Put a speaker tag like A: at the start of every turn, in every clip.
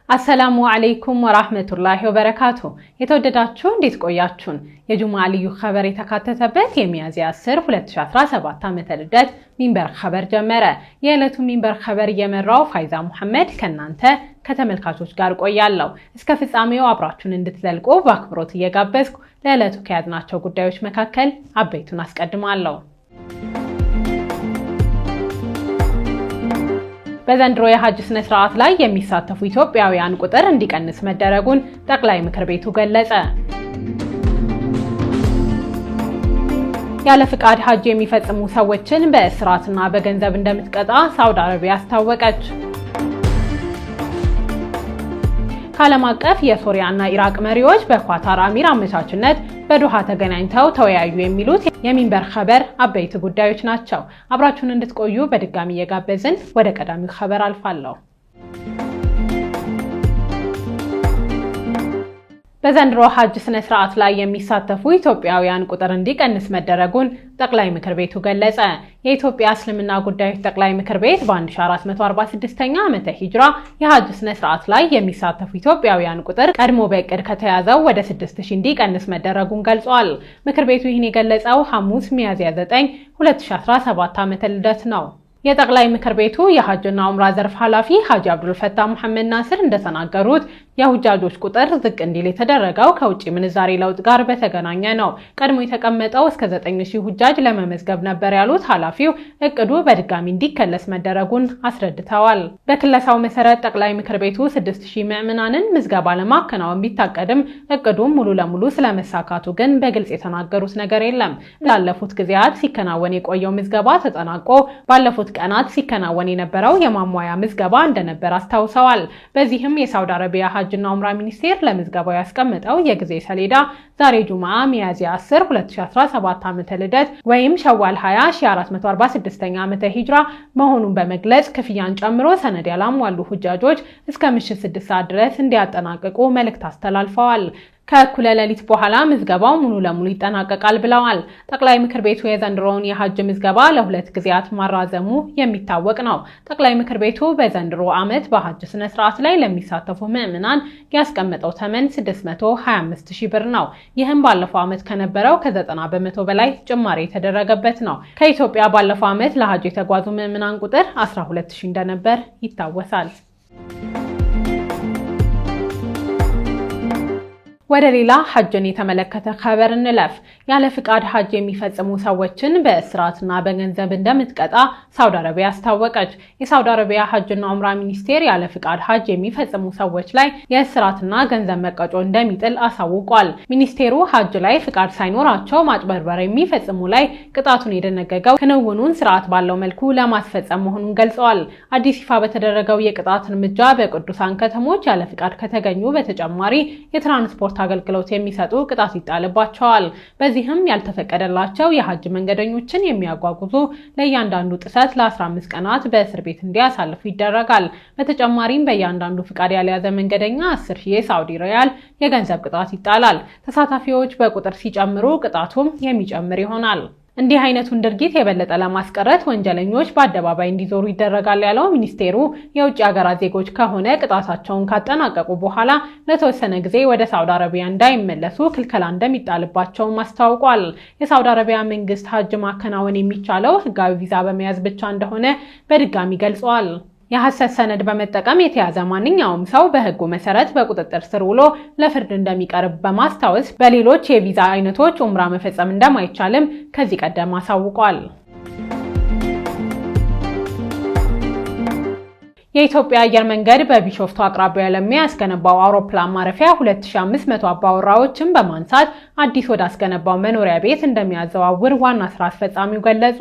A: አሰላሙ አለይኩም ወራህመቱላሂ ወበረካቱ። የተወደዳችሁ እንዴት ቆያችሁን? የጁማ ልዩ ኸበር የተካተተበት የሚያዝያ 10 2017 ዓመተ ልደት ሚንበር ኸበር ጀመረ። የዕለቱ ሚንበር ኸበር እየመራው ፋይዛ መሐመድ ከናንተ ከተመልካቾች ጋር ቆያለሁ። እስከ ፍጻሜው አብራችሁን እንድትዘልቁ በአክብሮት እየጋበዝኩ ለዕለቱ ከያዝናቸው ጉዳዮች መካከል አበይቱን አስቀድማለሁ። በዘንድሮ የሐጅ ስነ ስርዓት ላይ የሚሳተፉ ኢትዮጵያውያን ቁጥር እንዲቀንስ መደረጉን ጠቅላይ ምክር ቤቱ ገለጸ። ያለ ፍቃድ ሐጅ የሚፈጽሙ ሰዎችን በእስራትና በገንዘብ እንደምትቀጣ ሳውዲ አረቢያ አስታወቀች። ከዓለም አቀፍ የሶሪያና ኢራቅ መሪዎች በኳታር አሚር አመቻችነት በዶሃ ተገናኝተው ተወያዩ የሚሉት የሚንበር ኸበር አበይት ጉዳዮች ናቸው። አብራችሁን እንድትቆዩ በድጋሚ እየጋበዝን ወደ ቀዳሚው ኸበር አልፋለሁ። በዘንድሮ ሐጅ ስነ ስርዓት ላይ የሚሳተፉ ኢትዮጵያውያን ቁጥር እንዲቀንስ መደረጉን ጠቅላይ ምክር ቤቱ ገለጸ። የኢትዮጵያ እስልምና ጉዳዮች ጠቅላይ ምክር ቤት በ1446ኛ ዓመተ ሂጅራ የሐጅ ስነ ስርዓት ላይ የሚሳተፉ ኢትዮጵያውያን ቁጥር ቀድሞ በእቅድ ከተያዘው ወደ 6000 እንዲቀንስ መደረጉን ገልጿል። ምክር ቤቱ ይህን የገለጸው ሐሙስ ሚያዝያ 9 2017 ዓመተ ልደት ነው። የጠቅላይ ምክር ቤቱ የሐጅና ዑምራ ዘርፍ ኃላፊ ሐጂ አብዱልፈታህ መሐመድ ናስር እንደተናገሩት የሁጃጆች ቁጥር ዝቅ እንዲል የተደረገው ከውጪ ምንዛሬ ለውጥ ጋር በተገናኘ ነው። ቀድሞ የተቀመጠው እስከ 9000 ሁጃጅ ለመመዝገብ ነበር ያሉት ኃላፊው እቅዱ በድጋሚ እንዲከለስ መደረጉን አስረድተዋል። በክለሳው መሰረት ጠቅላይ ምክር ቤቱ 6000 ምዕመናንን ምዝገባ ለማከናወን ቢታቀድም እቅዱ ሙሉ ለሙሉ ስለመሳካቱ ግን በግልጽ የተናገሩት ነገር የለም። ላለፉት ጊዜያት ሲከናወን የቆየው ምዝገባ ተጠናቆ ባለፉት ቀናት ሲከናወን የነበረው የማሟያ ምዝገባ እንደነበር አስታውሰዋል። በዚህም የሳውዲ አረቢያ ሐጅና ዑምራ ሚኒስቴር ለምዝገባው ያስቀመጠው የጊዜ ሰሌዳ ዛሬ ጁማ ሚያዝያ 10 2017 ዓመተ ልደት ወይም ሸዋል 20 1446ኛ ዓመተ ሂጅራ መሆኑን በመግለጽ ክፍያን ጨምሮ ሰነድ ያላሟሉ ሁጃጆች እስከ ምሽት 6 ሰዓት ድረስ እንዲያጠናቅቁ መልእክት አስተላልፈዋል። ከእኩለ ሌሊት በኋላ ምዝገባው ሙሉ ለሙሉ ይጠናቀቃል ብለዋል። ጠቅላይ ምክር ቤቱ የዘንድሮውን የሐጅ ምዝገባ ለሁለት ጊዜያት ማራዘሙ የሚታወቅ ነው። ጠቅላይ ምክር ቤቱ በዘንድሮ ዓመት በሐጅ ስነ ስርዓት ላይ ለሚሳተፉ ምዕመናን ያስቀመጠው ተመን 625000 ብር ነው። ይህም ባለፈው ዓመት ከነበረው ከ90 በመቶ በላይ ጭማሪ የተደረገበት ነው። ከኢትዮጵያ ባለፈው ዓመት ለሐጅ የተጓዙ ምዕመናን ቁጥር 12000 እንደነበር ይታወሳል። ወደ ሌላ ሐጅን የተመለከተ ኸበር እንለፍ። ያለ ፍቃድ ሐጅ የሚፈጽሙ ሰዎችን በእስራትና በገንዘብ እንደምትቀጣ ሳውዲ አረቢያ አስታወቀች። የሳውዲ አረቢያ ሐጅና ዑምራ ሚኒስቴር ያለ ፍቃድ ሐጅ የሚፈጽሙ ሰዎች ላይ የእስራትና ገንዘብ መቀጮ እንደሚጥል አሳውቋል። ሚኒስቴሩ ሐጅ ላይ ፍቃድ ሳይኖራቸው ማጭበርበር የሚፈጽሙ ላይ ቅጣቱን የደነገገው ክንውኑን ስርዓት ባለው መልኩ ለማስፈጸም መሆኑን ገልጸዋል። አዲስ ይፋ በተደረገው የቅጣት እርምጃ በቅዱሳን ከተሞች ያለ ፍቃድ ከተገኙ በተጨማሪ የትራንስፖርት አገልግሎት የሚሰጡ ቅጣት ይጣልባቸዋል። በዚህም ያልተፈቀደላቸው የሐጅ መንገደኞችን የሚያጓጉዙ ለእያንዳንዱ ጥሰት ለ15 ቀናት በእስር ቤት እንዲያሳልፉ ይደረጋል። በተጨማሪም በእያንዳንዱ ፍቃድ ያልያዘ መንገደኛ 10000 የሳውዲ ሪያል የገንዘብ ቅጣት ይጣላል። ተሳታፊዎች በቁጥር ሲጨምሩ ቅጣቱም የሚጨምር ይሆናል። እንዲህ አይነቱን ድርጊት የበለጠ ለማስቀረት ወንጀለኞች በአደባባይ እንዲዞሩ ይደረጋል ያለው ሚኒስቴሩ የውጭ ሀገራት ዜጎች ከሆነ ቅጣታቸውን ካጠናቀቁ በኋላ ለተወሰነ ጊዜ ወደ ሳውዲ አረቢያ እንዳይመለሱ ክልከላ እንደሚጣልባቸውም አስታውቋል። የሳውዲ አረቢያ መንግስት ሐጅ ማከናወን የሚቻለው ህጋዊ ቪዛ በመያዝ ብቻ እንደሆነ በድጋሚ ገልጸዋል። የሐሰት ሰነድ በመጠቀም የተያዘ ማንኛውም ሰው በህጉ መሰረት በቁጥጥር ስር ውሎ ለፍርድ እንደሚቀርብ በማስታወስ በሌሎች የቪዛ አይነቶች ዑምራ መፈጸም እንደማይቻልም ከዚህ ቀደም አሳውቋል። የኢትዮጵያ አየር መንገድ በቢሾፍቱ አቅራቢያ ለሚያስገነባው አውሮፕላን ማረፊያ 2500 አባወራዎችን በማንሳት አዲስ ወደ አስገነባው መኖሪያ ቤት እንደሚያዘዋውር ዋና ስራ አስፈጻሚው ገለጹ።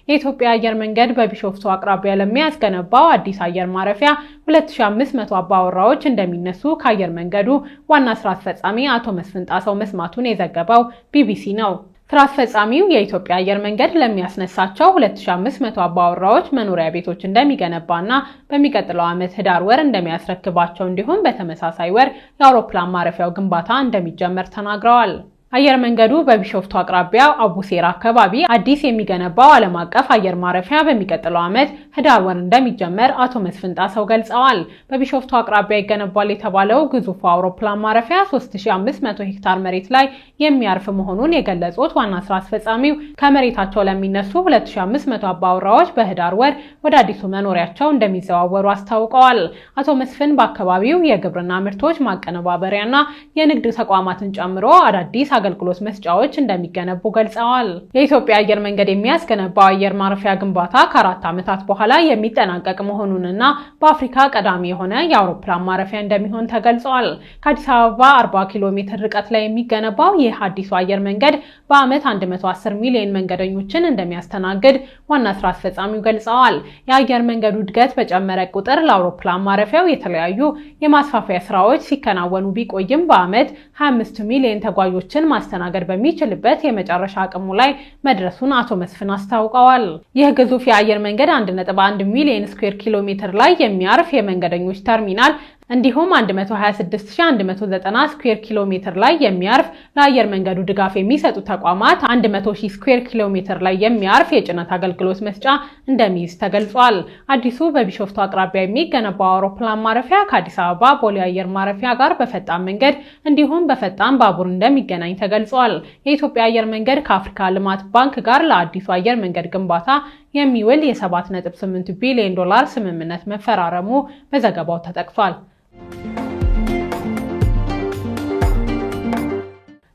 A: የኢትዮጵያ አየር መንገድ በቢሾፍቱ አቅራቢያ ለሚያስገነባው አዲስ አየር ማረፊያ 2500 አባወራዎች እንደሚነሱ ከአየር መንገዱ ዋና ስራ አስፈጻሚ አቶ መስፍን ጣሰው መስማቱን የዘገበው ቢቢሲ ነው። ስራ አስፈጻሚው የኢትዮጵያ አየር መንገድ ለሚያስነሳቸው 2500 አባወራዎች መኖሪያ ቤቶች እንደሚገነባና በሚቀጥለው ዓመት ህዳር ወር እንደሚያስረክባቸው እንዲሁም በተመሳሳይ ወር የአውሮፕላን ማረፊያው ግንባታ እንደሚጀመር ተናግረዋል። አየር መንገዱ በቢሾፍቱ አቅራቢያ አቡሴራ አካባቢ አዲስ የሚገነባው ዓለም አቀፍ አየር ማረፊያ በሚቀጥለው ዓመት ህዳር ወር እንደሚጀመር አቶ መስፍን ጣሰው ገልጸዋል። በቢሾፍቱ አቅራቢያ ይገነባል የተባለው ግዙፉ አውሮፕላን ማረፊያ 3500 ሄክታር መሬት ላይ የሚያርፍ መሆኑን የገለጹት ዋና ስራ አስፈጻሚው ከመሬታቸው ለሚነሱ 2500 አባወራዎች በህዳር ወር ወደ አዲሱ መኖሪያቸው እንደሚዘዋወሩ አስታውቀዋል። አቶ መስፍን በአካባቢው የግብርና ምርቶች ማቀነባበሪያና የንግድ ተቋማትን ጨምሮ አዳዲስ አገልግሎት መስጫዎች እንደሚገነቡ ገልጸዋል። የኢትዮጵያ አየር መንገድ የሚያስገነባው አየር ማረፊያ ግንባታ ከ4 ዓመታት በኋላ የሚጠናቀቅ መሆኑንና በአፍሪካ ቀዳሚ የሆነ የአውሮፕላን ማረፊያ እንደሚሆን ተገልጿል። ከአዲስ አበባ 40 ኪሎ ሜትር ርቀት ላይ የሚገነባው ይህ አዲሱ አየር መንገድ በዓመት 110 ሚሊዮን መንገደኞችን እንደሚያስተናግድ ዋና ስራ አስፈጻሚው ገልጸዋል። የአየር መንገዱ እድገት በጨመረ ቁጥር ለአውሮፕላን ማረፊያው የተለያዩ የማስፋፊያ ስራዎች ሲከናወኑ ቢቆይም በዓመት 25 ሚሊዮን ተጓዦችን ማስተናገድ በሚችልበት የመጨረሻ አቅሙ ላይ መድረሱን አቶ መስፍን አስታውቀዋል። ይህ ግዙፍ የአየር መንገድ 1.1 ሚሊዮን ስኩዌር ኪሎ ሜትር ላይ የሚያርፍ የመንገደኞች ተርሚናል እንዲሁም 126190 ስኩዌር ኪሎ ሜትር ላይ የሚያርፍ ለአየር መንገዱ ድጋፍ የሚሰጡ ተቋማት 100,000 ስኩዌር ኪሎ ሜትር ላይ የሚያርፍ የጭነት አገልግሎት መስጫ እንደሚይዝ ተገልጿል። አዲሱ በቢሾፍቱ አቅራቢያ የሚገነባው አውሮፕላን ማረፊያ ከአዲስ አበባ ቦሌ አየር ማረፊያ ጋር በፈጣን መንገድ እንዲሁም በፈጣን ባቡር እንደሚገናኝ ተገልጿል። የኢትዮጵያ አየር መንገድ ከአፍሪካ ልማት ባንክ ጋር ለአዲሱ አየር መንገድ ግንባታ የሚውል የ7.8 ቢሊዮን ዶላር ስምምነት መፈራረሙ በዘገባው ተጠቅሷል።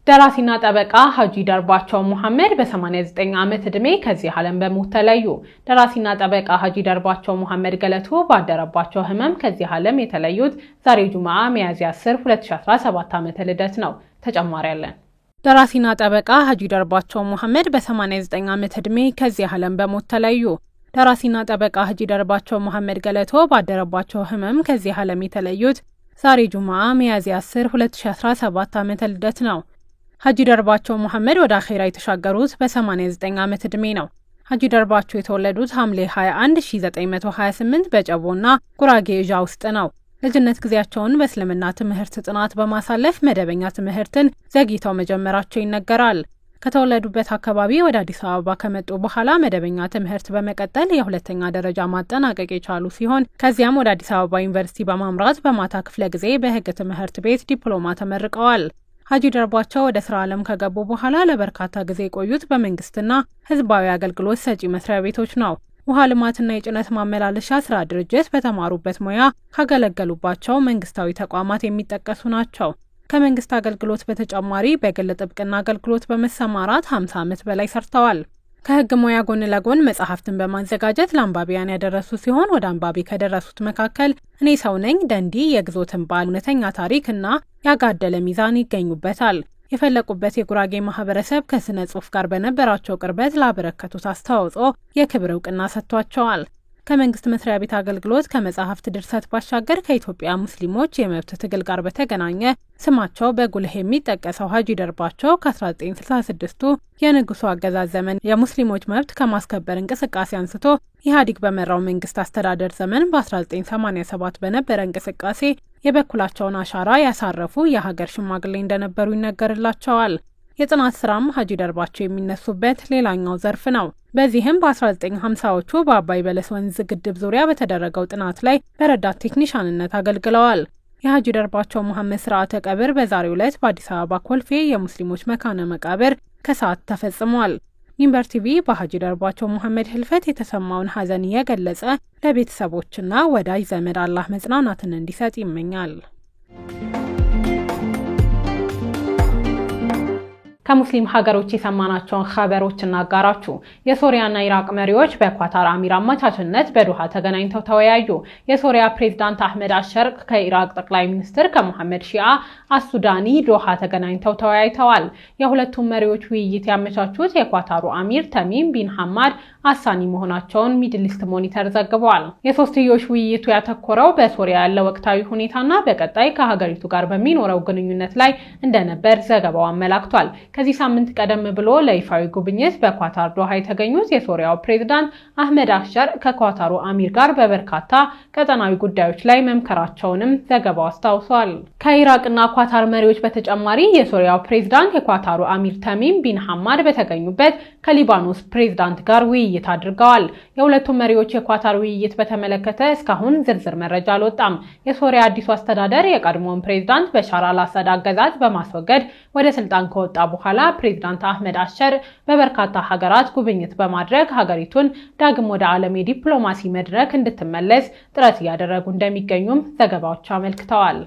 A: ደራሲና ጠበቃ ሀጂ ደርባቸው ሙሐመድ በ89 ዓመት ዕድሜ ከዚህ ዓለም በሞት ተለዩ። ደራሲና ጠበቃ ሀጂ ደርባቸው ሙሐመድ ገለቱ ባደረባቸው ህመም ከዚህ ዓለም የተለዩት ዛሬ ጁምዓ ሚያዝያ 10 2017 ዓመተ ልደት ነው። ተጨማሪ ያለን ደራሲና ጠበቃ ሀጂ ደርባቸው ሙሐመድ በ89 ዓመት ዕድሜ ከዚህ ዓለም በሞት ተለዩ። ደራሲና ጠበቃ ሀጂ ደርባቸው ሙሐመድ ገለቱ ባደረባቸው ህመም ከዚህ ዓለም የተለዩት ዛሬ ጁምዓ ሚያዝያ 10 2017 ዓመተ ልደት ነው። ሀጂ ደርባቸው ሙሐመድ ወደ አኼራ የተሻገሩት በ89 ዓመት ዕድሜ ነው። ሀጂ ደርባቸው የተወለዱት ሐምሌ 21 1928 በጨቦና ጉራጌ እዣ ውስጥ ነው። ልጅነት ጊዜያቸውን በእስልምና ትምህርት ጥናት በማሳለፍ መደበኛ ትምህርትን ዘግይተው መጀመራቸው ይነገራል። ከተወለዱበት አካባቢ ወደ አዲስ አበባ ከመጡ በኋላ መደበኛ ትምህርት በመቀጠል የሁለተኛ ደረጃ ማጠናቀቅ የቻሉ ሲሆን ከዚያም ወደ አዲስ አበባ ዩኒቨርሲቲ በማምራት በማታ ክፍለ ጊዜ በሕግ ትምህርት ቤት ዲፕሎማ ተመርቀዋል። ሀጂ ደርባቸው ወደ ስራ ዓለም ከገቡ በኋላ ለበርካታ ጊዜ የቆዩት በመንግስትና ህዝባዊ አገልግሎት ሰጪ መስሪያ ቤቶች ነው። ውሃ ልማትና የጭነት ማመላለሻ ስራ ድርጅት በተማሩበት ሙያ ካገለገሉባቸው መንግስታዊ ተቋማት የሚጠቀሱ ናቸው። ከመንግስት አገልግሎት በተጨማሪ በግል ጥብቅና አገልግሎት በመሰማራት 50 ዓመት በላይ ሰርተዋል። ከህግ ሙያ ጎን ለጎን መጽሐፍትን በማዘጋጀት ለአንባቢያን ያደረሱ ሲሆን ወደ አንባቢ ከደረሱት መካከል እኔ ሰው ነኝ፣ ደንዲ፣ የግዞት እንባ፣ እውነተኛ ታሪክ እና ያጋደለ ሚዛን ይገኙበታል። የፈለቁበት የጉራጌ ማህበረሰብ ከስነ ጽሑፍ ጋር በነበራቸው ቅርበት ላበረከቱት አስተዋጽኦ የክብር እውቅና ሰጥቷቸዋል። ከመንግስት መስሪያ ቤት አገልግሎት ከመጽሐፍት ድርሰት ባሻገር ከኢትዮጵያ ሙስሊሞች የመብት ትግል ጋር በተገናኘ ስማቸው በጉልህ የሚጠቀሰው ሀጂ ደርባቸው ከ1966ቱ የንጉሱ አገዛዝ ዘመን የሙስሊሞች መብት ከማስከበር እንቅስቃሴ አንስቶ ኢህአዴግ በመራው መንግስት አስተዳደር ዘመን በ1987 በነበረ እንቅስቃሴ የበኩላቸውን አሻራ ያሳረፉ የሀገር ሽማግሌ እንደነበሩ ይነገርላቸዋል። የጥናት ስራም ሀጂ ደርባቸው የሚነሱበት ሌላኛው ዘርፍ ነው። በዚህም በ1950ዎቹ በአባይ በለስ ወንዝ ግድብ ዙሪያ በተደረገው ጥናት ላይ በረዳት ቴክኒሻንነት አገልግለዋል። የሀጂ ደርባቸው ሙሐመድ ስርዓተ ቀብር በዛሬው ዕለት በአዲስ አበባ ኮልፌ የሙስሊሞች መካነ መቃብር ከሰዓት ተፈጽሟል። ሚንበር ቲቪ በሀጂ ደርባቸው ሙሐመድ ህልፈት የተሰማውን ሐዘን የገለጸ ለቤተሰቦችና ወዳጅ ዘመድ አላህ መጽናናትን እንዲሰጥ ይመኛል። ከሙስሊም ሀገሮች የሰማናቸውን ኸበሮች እናጋራችሁ። የሶሪያና ኢራቅ መሪዎች በኳታር አሚር አማቻችነት በዶሃ ተገናኝተው ተወያዩ። የሶሪያ ፕሬዝዳንት አህመድ አልሸርቅ ከኢራቅ ጠቅላይ ሚኒስትር ከሙሐመድ ሺአ አሱዳኒ ዶሃ ተገናኝተው ተወያይተዋል። የሁለቱም መሪዎች ውይይት ያመቻቹት የኳታሩ አሚር ተሚም ቢን ሐማድ አሳኒ መሆናቸውን ሚድል ኢስት ሞኒተር ዘግቧል። የሶስትዮሽ ውይይቱ ያተኮረው በሶሪያ ያለው ወቅታዊ ሁኔታና በቀጣይ ከሀገሪቱ ጋር በሚኖረው ግንኙነት ላይ እንደነበር ዘገባው አመላክቷል። ከዚህ ሳምንት ቀደም ብሎ ለይፋዊ ጉብኝት በኳታር ዶሃ የተገኙት የሶሪያው ፕሬዝዳንት አህመድ አልሸር ከኳታሩ አሚር ጋር በበርካታ ቀጠናዊ ጉዳዮች ላይ መምከራቸውንም ዘገባው አስታውሷል። ከኢራቅና ኳታር መሪዎች በተጨማሪ የሶሪያው ፕሬዝዳንት የኳታሩ አሚር ተሚም ቢን ሐማድ በተገኙበት ከሊባኖስ ፕሬዝዳንት ጋር ውይይት አድርገዋል። የሁለቱም መሪዎች የኳታር ውይይት በተመለከተ እስካሁን ዝርዝር መረጃ አልወጣም። የሶሪያ አዲሱ አስተዳደር የቀድሞውን ፕሬዝዳንት በሻር አልአሳድ አገዛዝ በማስወገድ ወደ ስልጣን ከወጣ በኋላ ፕሬዝዳንት አህመድ አልሸር በበርካታ ሀገራት ጉብኝት በማድረግ ሀገሪቱን ዳግም ወደ ዓለም የዲፕሎማሲ መድረክ እንድትመለስ ጥረት እያደረጉ እንደሚገኙም ዘገባዎች አመልክተዋል።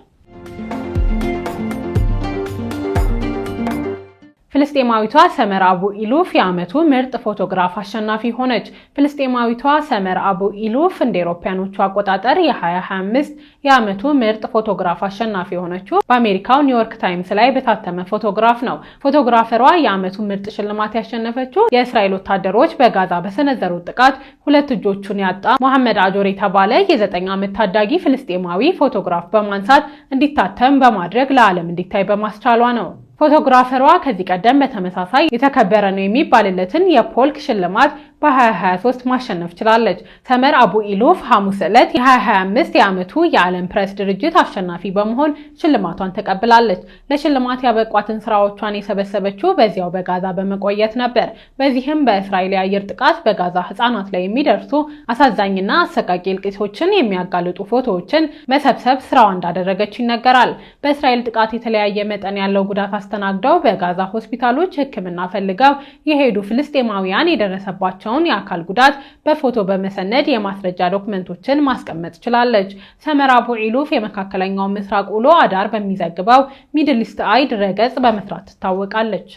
A: ፍልስጤማዊቷ ሰመር አቡ ኢሉፍ የዓመቱ ምርጥ ፎቶግራፍ አሸናፊ ሆነች። ፍልስጤማዊቷ ሰመር አቡ ኢሉፍ እንደ አውሮፓውያኖቹ አቆጣጠር የ2025 የዓመቱ ምርጥ ፎቶግራፍ አሸናፊ የሆነችው በአሜሪካው ኒውዮርክ ታይምስ ላይ በታተመ ፎቶግራፍ ነው። ፎቶግራፈሯ የዓመቱ ምርጥ ሽልማት ያሸነፈችው የእስራኤል ወታደሮች በጋዛ በሰነዘሩት ጥቃት 2 እጆቹን ያጣ መሐመድ አጆር የተባለ የ9 ዓመት ታዳጊ ፍልስጤማዊ ፎቶግራፍ በማንሳት እንዲታተም በማድረግ ለዓለም እንዲታይ በማስቻሏ ነው። ፎቶግራፈሯ ከዚህ ቀደም በተመሳሳይ የተከበረ ነው የሚባልለትን የፖልክ ሽልማት በ2023 ማሸነፍ ችላለች። ሰመር አቡ ኢሉፍ ሐሙስ ዕለት የ2025 የዓመቱ የዓለም ፕሬስ ድርጅት አሸናፊ በመሆን ሽልማቷን ተቀብላለች። ለሽልማት ያበቋትን ስራዎቿን የሰበሰበችው በዚያው በጋዛ በመቆየት ነበር። በዚህም በእስራኤል የአየር ጥቃት በጋዛ ህጻናት ላይ የሚደርሱ አሳዛኝና አሰቃቂ እልቂቶችን የሚያጋልጡ ፎቶዎችን መሰብሰብ ስራዋ እንዳደረገች ይነገራል። በእስራኤል ጥቃት የተለያየ መጠን ያለው ጉዳት አስተናግደው በጋዛ ሆስፒታሎች ሕክምና ፈልገው የሄዱ ፍልስጤማውያን የደረሰባቸው የአካል ጉዳት በፎቶ በመሰነድ የማስረጃ ዶክመንቶችን ማስቀመጥ ችላለች። ሰመር አቡ ኢሉፍ የመካከለኛው ምስራቅ ውሎ አዳር በሚዘግበው ሚድል ኢስት አይ ድረገጽ በመስራት ትታወቃለች።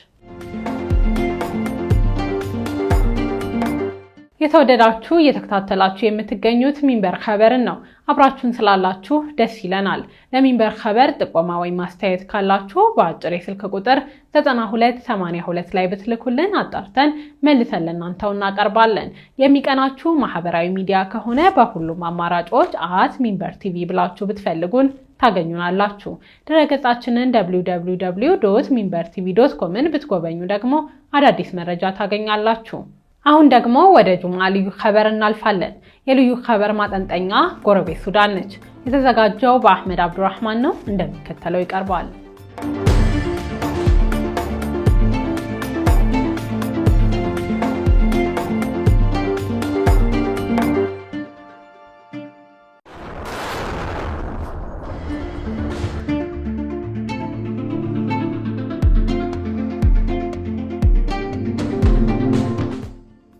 A: የተወደዳችሁ እየተከታተላችሁ የምትገኙት ሚንበር ኸበርን ነው። አብራችሁን ስላላችሁ ደስ ይለናል። ለሚንበር ኸበር ጥቆማ ወይም ማስተያየት ካላችሁ በአጭር የስልክ ቁጥር 9282 ላይ ብትልኩልን አጣርተን መልሰን ለእናንተው እናቀርባለን። የሚቀናችሁ ማህበራዊ ሚዲያ ከሆነ በሁሉም አማራጮች @ሚንበር ቲቪ ብላችሁ ብትፈልጉን ታገኙናላችሁ። ድረገጻችንን www.minbertv.com ብትጎበኙ ደግሞ አዳዲስ መረጃ ታገኛላችሁ። አሁን ደግሞ ወደ ጁማ ልዩ ኸበር እናልፋለን። የልዩ ኸበር ማጠንጠኛ ጎረቤት ሱዳን ነች። የተዘጋጀው በአህመድ አብዱራህማን ነው፣ እንደሚከተለው ይቀርባል።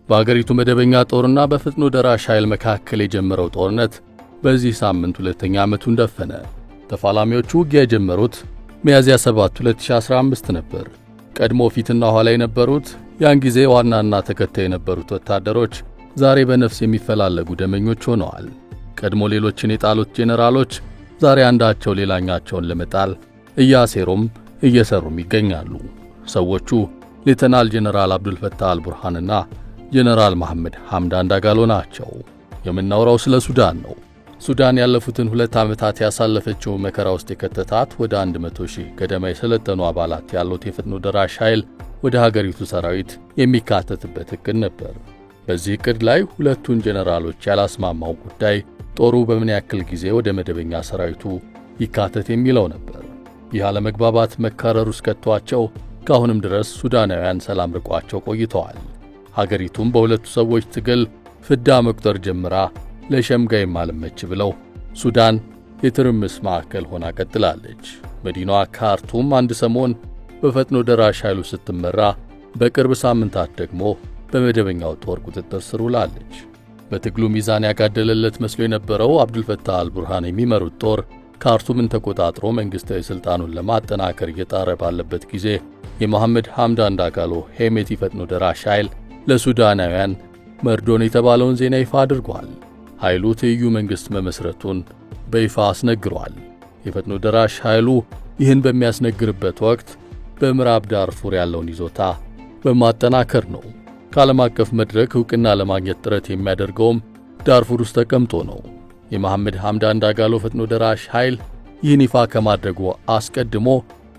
B: በአገሪቱ መደበኛ ጦርና በፍጥኖ ደራሽ ኃይል መካከል የጀመረው ጦርነት በዚህ ሳምንት ሁለተኛ ዓመቱን ደፈነ። ተፋላሚዎቹ ውጊያ የጀመሩት ሚያዝያ 7 2015 ነበር። ቀድሞ ፊትና ኋላ የነበሩት ያን ጊዜ ዋናና ተከታይ የነበሩት ወታደሮች ዛሬ በነፍስ የሚፈላለጉ ደመኞች ሆነዋል። ቀድሞ ሌሎችን የጣሉት ጄኔራሎች ዛሬ አንዳቸው ሌላኛቸውን ለመጣል እያሴሩም እየሰሩም ይገኛሉ። ሰዎቹ ሌተናል ጄኔራል አብዱልፈታህ አልቡርሃንና ጄኔራል መሐመድ ሐምዳን ዳጋሎ ናቸው። የምናወራው ስለ ሱዳን ነው። ሱዳን ያለፉትን 2 ዓመታት ያሳለፈችው መከራ ውስጥ የከተታት ወደ 100,000 ገደማ የሰለጠኑ አባላት ያሉት የፍጥኖ ደራሽ ኃይል ወደ ሀገሪቱ ሰራዊት የሚካተትበት እቅድ ነበር። በዚህ እቅድ ላይ ሁለቱን ጄኔራሎች ያላስማማው ጉዳይ ጦሩ በምን ያክል ጊዜ ወደ መደበኛ ሰራዊቱ ይካተት የሚለው ነበር። ይህ አለመግባባት መካረሩ እስከቷቸው ከአሁንም ድረስ ሱዳናውያን ሰላም ርቋቸው ቆይተዋል። ሀገሪቱም በሁለቱ ሰዎች ትግል ፍዳ መቁጠር ጀምራ ለሸምጋይ ማለመች ብለው ሱዳን የትርምስ ማዕከል ሆና ቀጥላለች። መዲናዋ ካርቱም አንድ ሰሞን በፈጥኖ ደራሽ ኃይሉ ስትመራ፣ በቅርብ ሳምንታት ደግሞ በመደበኛው ጦር ቁጥጥር ስር ውላለች። በትግሉ ሚዛን ያጋደለለት መስሎ የነበረው አብዱልፈታህ አልቡርሃን የሚመሩት ጦር ካርቱምን ተቆጣጥሮ መንግስታዊ ስልጣኑን ለማጠናከር እየጣረ ባለበት ጊዜ የመሐመድ ሐምዳን ዳጋሎ ሄሜቲ ፈጥኖ ደራሽ ኃይል ለሱዳናውያን መርዶን የተባለውን ዜና ይፋ አድርጓል። ኃይሉ ትይዩ መንግስት መመስረቱን በይፋ አስነግሯል። የፈጥኖ ደራሽ ኃይሉ ይህን በሚያስነግርበት ወቅት በምዕራብ ዳርፉር ያለውን ይዞታ በማጠናከር ነው። ከዓለም አቀፍ መድረክ ዕውቅና ለማግኘት ጥረት የሚያደርገውም ዳርፉር ውስጥ ተቀምጦ ነው። የመሐመድ ሐምዳን ዳጋሎ ፈጥኖ ደራሽ ኃይል ይህን ይፋ ከማድረጉ አስቀድሞ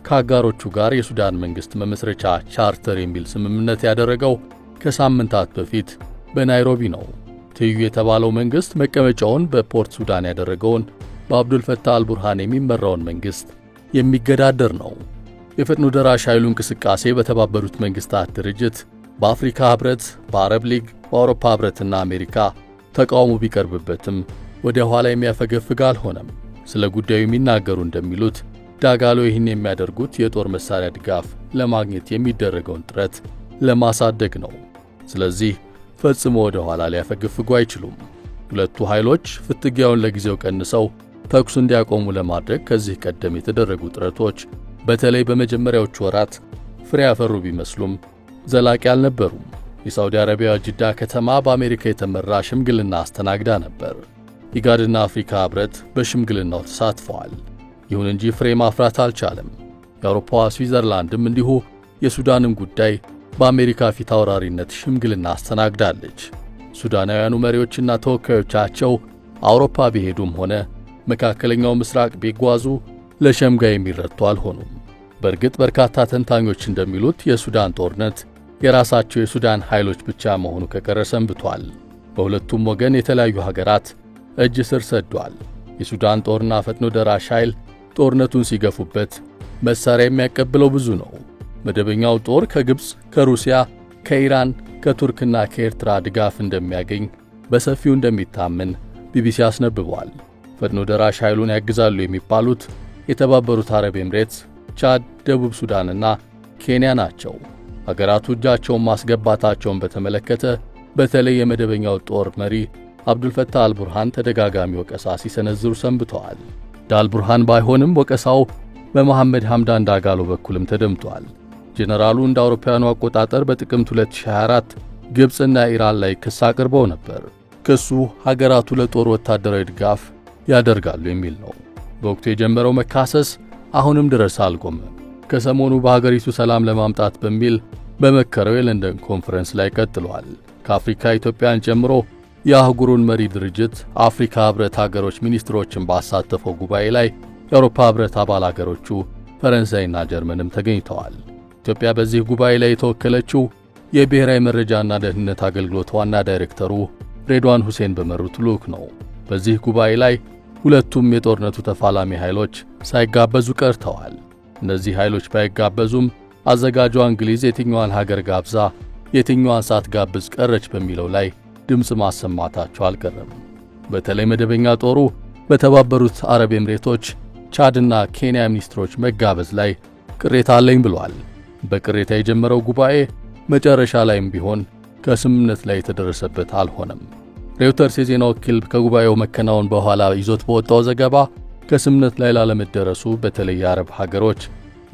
B: ከአጋሮቹ ጋር የሱዳን መንግሥት መመስረቻ ቻርተር የሚል ስምምነት ያደረገው ከሳምንታት በፊት በናይሮቢ ነው። ትይዩ የተባለው መንግሥት መቀመጫውን በፖርት ሱዳን ያደረገውን በአብዱልፈታህ አልቡርሃን የሚመራውን መንግሥት የሚገዳደር ነው። የፈጥኖ ደራሽ ኃይሉ እንቅስቃሴ በተባበሩት መንግሥታት ድርጅት፣ በአፍሪካ ኅብረት፣ በአረብ ሊግ፣ በአውሮፓ ኅብረትና አሜሪካ ተቃውሞ ቢቀርብበትም ወደ ኋላ የሚያፈገፍግ አልሆነም። ስለ ጉዳዩ የሚናገሩ እንደሚሉት ዳጋሎ ይህን የሚያደርጉት የጦር መሳሪያ ድጋፍ ለማግኘት የሚደረገውን ጥረት ለማሳደግ ነው። ስለዚህ ፈጽሞ ወደ ኋላ ሊያፈገፍጉ አይችሉም። ሁለቱ ኃይሎች ፍትጊያውን ለጊዜው ቀንሰው ተኩስ እንዲያቆሙ ለማድረግ ከዚህ ቀደም የተደረጉ ጥረቶች በተለይ በመጀመሪያዎቹ ወራት ፍሬ ያፈሩ ቢመስሉም ዘላቂ አልነበሩም። የሳውዲ አረቢያ ጅዳ ከተማ በአሜሪካ የተመራ ሽምግልና አስተናግዳ ነበር። ኢጋድና አፍሪካ ኅብረት በሽምግልናው ተሳትፈዋል። ይሁን እንጂ ፍሬ ማፍራት አልቻለም። የአውሮፓዋ ስዊዘርላንድም እንዲሁ የሱዳንን ጉዳይ በአሜሪካ ፊት አውራሪነት ሽምግልና አስተናግዳለች። ሱዳናውያኑ መሪዎችና ተወካዮቻቸው አውሮፓ ቢሄዱም ሆነ መካከለኛው ምስራቅ ቢጓዙ ለሸምጋይ የሚረቱ አልሆኑም። በእርግጥ በርካታ ተንታኞች እንደሚሉት የሱዳን ጦርነት የራሳቸው የሱዳን ኃይሎች ብቻ መሆኑ ከቀረ ሰንብቷል። በሁለቱም ወገን የተለያዩ ሀገራት እጅ ስር ሰዷል። የሱዳን ጦርና ፈጥኖ ደራሽ ኃይል ጦርነቱን ሲገፉበት መሳሪያ የሚያቀብለው ብዙ ነው። መደበኛው ጦር ከግብፅ፣ ከሩሲያ፣ ከኢራን፣ ከቱርክና ከኤርትራ ድጋፍ እንደሚያገኝ በሰፊው እንደሚታመን ቢቢሲ አስነብቧል። ፈጥኖ ደራሽ ኃይሉን ያግዛሉ የሚባሉት የተባበሩት አረብ ኤምሬትስ፣ ቻድ፣ ደቡብ ሱዳንና ኬንያ ናቸው። ሀገራቱ እጃቸውን ማስገባታቸውን በተመለከተ በተለይ የመደበኛው ጦር መሪ አብዱልፈታህ አልቡርሃን ተደጋጋሚ ወቀሳ ሲሰነዝሩ ሰንብተዋል። ዳልቡርሃን ባይሆንም ወቀሳው በመሐመድ ሐምዳን ዳጋሎ በኩልም ተደምጧል። ጄኔራሉ እንደ አውሮፓውያኑ አቆጣጠር በጥቅምት 2024 ግብፅና ኢራን ላይ ክስ አቅርበው ነበር። ክሱ ሀገራቱ ለጦር ወታደራዊ ድጋፍ ያደርጋሉ የሚል ነው። በወቅቱ የጀመረው መካሰስ አሁንም ድረስ አልቆመም። ከሰሞኑ በሀገሪቱ ሰላም ለማምጣት በሚል በመከረው የለንደን ኮንፈረንስ ላይ ቀጥሏል። ከአፍሪካ ኢትዮጵያን ጨምሮ የአህጉሩን መሪ ድርጅት አፍሪካ ኅብረት ሀገሮች ሚኒስትሮችን ባሳተፈው ጉባኤ ላይ የአውሮፓ ኅብረት አባል ሀገሮቹ ፈረንሳይና ጀርመንም ተገኝተዋል። ኢትዮጵያ በዚህ ጉባኤ ላይ የተወከለችው የብሔራዊ መረጃና ደህንነት አገልግሎት ዋና ዳይሬክተሩ ሬድዋን ሁሴን በመሩት ልዑክ ነው። በዚህ ጉባኤ ላይ ሁለቱም የጦርነቱ ተፋላሚ ኃይሎች ሳይጋበዙ ቀርተዋል። እነዚህ ኃይሎች ባይጋበዙም አዘጋጇ እንግሊዝ የትኛዋን ሀገር ጋብዛ የትኛዋን ሳትጋብዝ ቀረች በሚለው ላይ ድምፅ ማሰማታቸው አልቀረም። በተለይ መደበኛ ጦሩ በተባበሩት አረብ ኤምሬቶች፣ ቻድና ኬንያ ሚኒስትሮች መጋበዝ ላይ ቅሬታ አለኝ ብሏል። በቅሬታ የጀመረው ጉባኤ መጨረሻ ላይም ቢሆን ከስምምነት ላይ የተደረሰበት አልሆነም። ሬውተርስ የዜና ወኪል ከጉባኤው መከናወን በኋላ ይዞት በወጣው ዘገባ ከስምምነት ላይ ላለመደረሱ በተለይ የአረብ ሀገሮች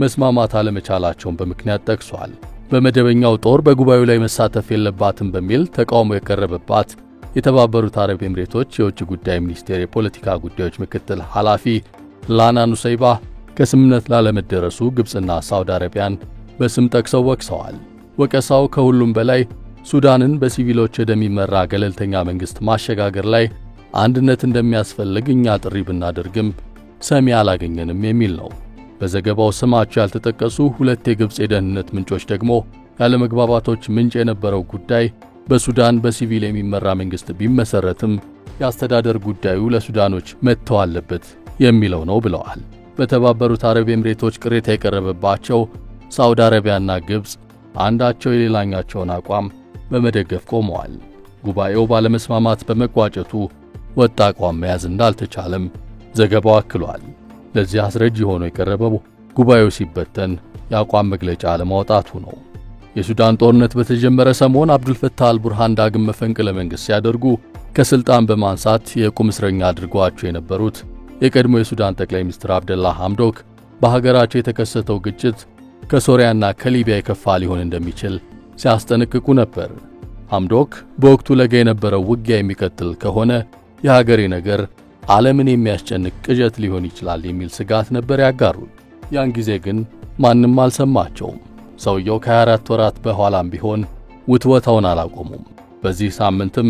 B: መስማማት አለመቻላቸውን በምክንያት ጠቅሷል። በመደበኛው ጦር በጉባኤው ላይ መሳተፍ የለባትም በሚል ተቃውሞ የቀረበባት የተባበሩት አረብ ኤምሬቶች የውጭ ጉዳይ ሚኒስቴር የፖለቲካ ጉዳዮች ምክትል ኃላፊ ላና ኑሰይባ ከስምምነት ላለመደረሱ ግብፅና ሳውዲ አረቢያን በስም ጠቅሰው ወቅሰዋል። ወቀሳው ከሁሉም በላይ ሱዳንን በሲቪሎች ወደሚመራ ገለልተኛ መንግሥት ማሸጋገር ላይ አንድነት እንደሚያስፈልግ እኛ ጥሪ ብናደርግም ሰሚ አላገኘንም የሚል ነው። በዘገባው ስማቸው ያልተጠቀሱ ሁለት የግብፅ የደህንነት ምንጮች ደግሞ ያለመግባባቶች ምንጭ የነበረው ጉዳይ በሱዳን በሲቪል የሚመራ መንግሥት ቢመሰረትም የአስተዳደር ጉዳዩ ለሱዳኖች መተው አለበት የሚለው ነው ብለዋል። በተባበሩት አረብ ኤምሬቶች ቅሬታ የቀረበባቸው ሳውዲ አረቢያና ግብፅ አንዳቸው የሌላኛቸውን አቋም በመደገፍ ቆመዋል። ጉባኤው ባለመስማማት በመቋጨቱ ወጥ አቋም መያዝ እንዳልተቻለም ዘገባው አክሏል። ለዚህ አስረጅ ሆኖ የቀረበው ጉባኤው ሲበተን የአቋም መግለጫ ለማውጣቱ ነው። የሱዳን ጦርነት በተጀመረ ሰሞን አብዱልፈታህ አልቡርሃን ዳግም መፈንቅለ መንግሥት ሲያደርጉ ከስልጣን በማንሳት የቁም እስረኛ አድርገዋቸው የነበሩት የቀድሞ የሱዳን ጠቅላይ ሚኒስትር አብደላ ሐምዶክ በሀገራቸው የተከሰተው ግጭት ከሶሪያና ከሊቢያ የከፋ ሊሆን እንደሚችል ሲያስጠነቅቁ ነበር። ሐምዶክ በወቅቱ ለጋ የነበረው ውጊያ የሚቀጥል ከሆነ የሀገሬ ነገር ዓለምን የሚያስጨንቅ ቅዠት ሊሆን ይችላል የሚል ስጋት ነበር ያጋሩት። ያን ጊዜ ግን ማንም አልሰማቸውም። ሰውየው ከ24 ወራት በኋላም ቢሆን ውትወታውን አላቆሙም። በዚህ ሳምንትም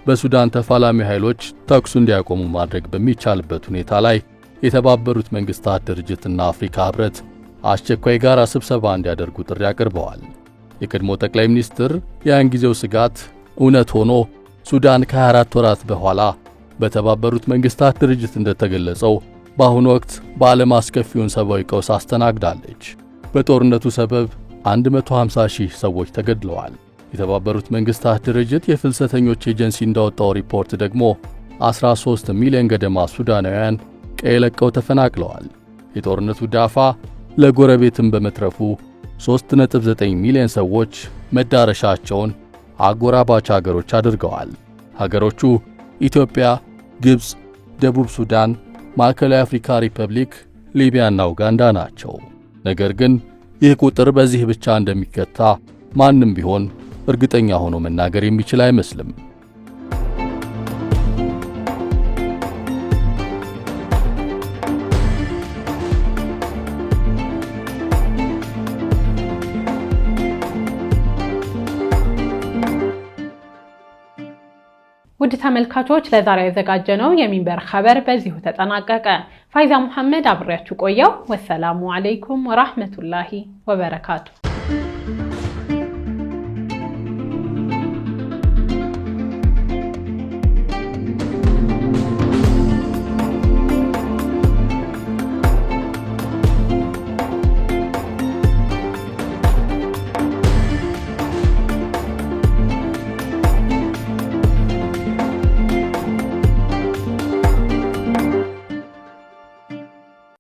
B: በሱዳን ተፋላሚ ኃይሎች ተኩስ እንዲያቆሙ ማድረግ በሚቻልበት ሁኔታ ላይ የተባበሩት መንግሥታት ድርጅትና አፍሪካ ኅብረት አስቸኳይ ጋራ ስብሰባ እንዲያደርጉ ጥሪ አቅርበዋል። የቀድሞ ጠቅላይ ሚኒስትር ያን ጊዜው ስጋት እውነት ሆኖ ሱዳን ከ24 ወራት በኋላ በተባበሩት መንግስታት ድርጅት እንደተገለጸው በአሁኑ ወቅት በዓለም አስከፊውን ሰብአዊ ቀውስ አስተናግዳለች። በጦርነቱ ሰበብ 150,000 ሰዎች ተገድለዋል። የተባበሩት መንግስታት ድርጅት የፍልሰተኞች ኤጀንሲ እንዳወጣው ሪፖርት ደግሞ 13 ሚሊዮን ገደማ ሱዳናውያን ቀይ ለቀው ተፈናቅለዋል። የጦርነቱ ዳፋ ለጎረቤትም በመትረፉ 3.9 ሚሊዮን ሰዎች መዳረሻቸውን አጎራባች ሀገሮች አድርገዋል። ሀገሮቹ ኢትዮጵያ፣ ግብፅ፣ ደቡብ ሱዳን፣ ማዕከላዊ አፍሪካ ሪፐብሊክ፣ ሊቢያና ኡጋንዳ ናቸው። ነገር ግን ይህ ቁጥር በዚህ ብቻ እንደሚገታ ማንም ቢሆን እርግጠኛ ሆኖ መናገር የሚችል አይመስልም።
A: ውድ ተመልካቾች ለዛሬ ያዘጋጀነው የሚንበር ኸበር በዚሁ ተጠናቀቀ። ፋይዛ መሐመድ አብሬያችሁ ቆየው። ወሰላሙ አለይኩም ወራህመቱላሂ ወበረካቱ።